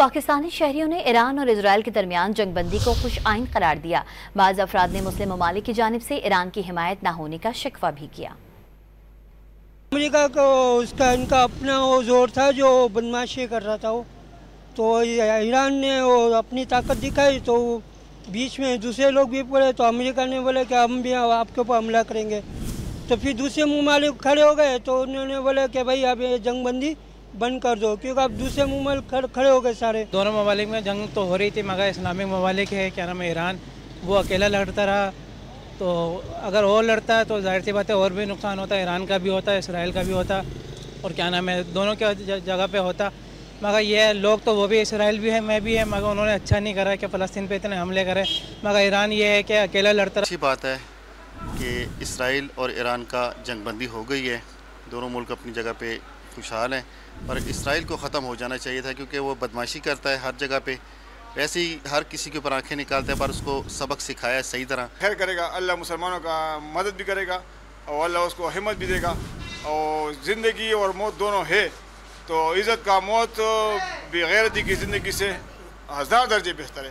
पाकिस्तानी शहरियों ने ईरान और इजराइल के दरमियान जंगबंदी को खुश आइन करार दिया। बाज़ अफराद ने मुस्लिम ममालिक की जानिब से ईरान की हिमायत न होने का शिकवा भी किया। अमेरिका को उसका इनका अपना वो जोर था जो बदमाशी कर रहा था वो, तो ईरान ने वो अपनी ताकत दिखाई तो बीच में दूसरे लोग भी पड़े, तो अमेरिका ने बोला कि हम भी आपके ऊपर हमला करेंगे। तो फिर दूसरे ममालिक खड़े हो गए, तो उन्होंने बोला कि भाई अब ये जंगबंदी बंद कर दो, क्योंकि अब दूसरे ममालिक खड़े हो गए सारे। दोनों ममालिक में जंग तो हो रही थी, मगर इस्लामिक ममालिक है क्या नाम है ईरान, वो अकेला लड़ता रहा। तो अगर और लड़ता है तो जाहिर सी बात है और भी नुकसान होता है, ईरान का भी होता है, इसराइल का भी होता और क्या नाम है दोनों के जगह पे होता। मगर ये लोग तो वो भी इसराइल भी है, मैं भी है, मगर उन्होंने अच्छा नहीं करा कि फ़लस्तीन पे इतने हमले करे। मगर ईरान ये है कि अकेला लड़ता। अच्छी बात है कि इसराइल और ईरान का जंगबंदी हो गई है, दोनों मुल्क अपनी जगह पे खुशहाल हैं। पर इसराइल को ख़त्म हो जाना चाहिए था, क्योंकि वो बदमाशी करता है हर जगह पे, वैसे ही हर किसी के ऊपर आंखें निकालता है, पर उसको सबक सिखाया सही तरह। खैर करेगा, अल्लाह मुसलमानों का मदद भी करेगा और अल्लाह उसको हिम्मत भी देगा। और ज़िंदगी और मौत दोनों है, तो इज़्ज़त का मौत बेगैरती की ज़िंदगी से 1000 दर्जे बेहतर है।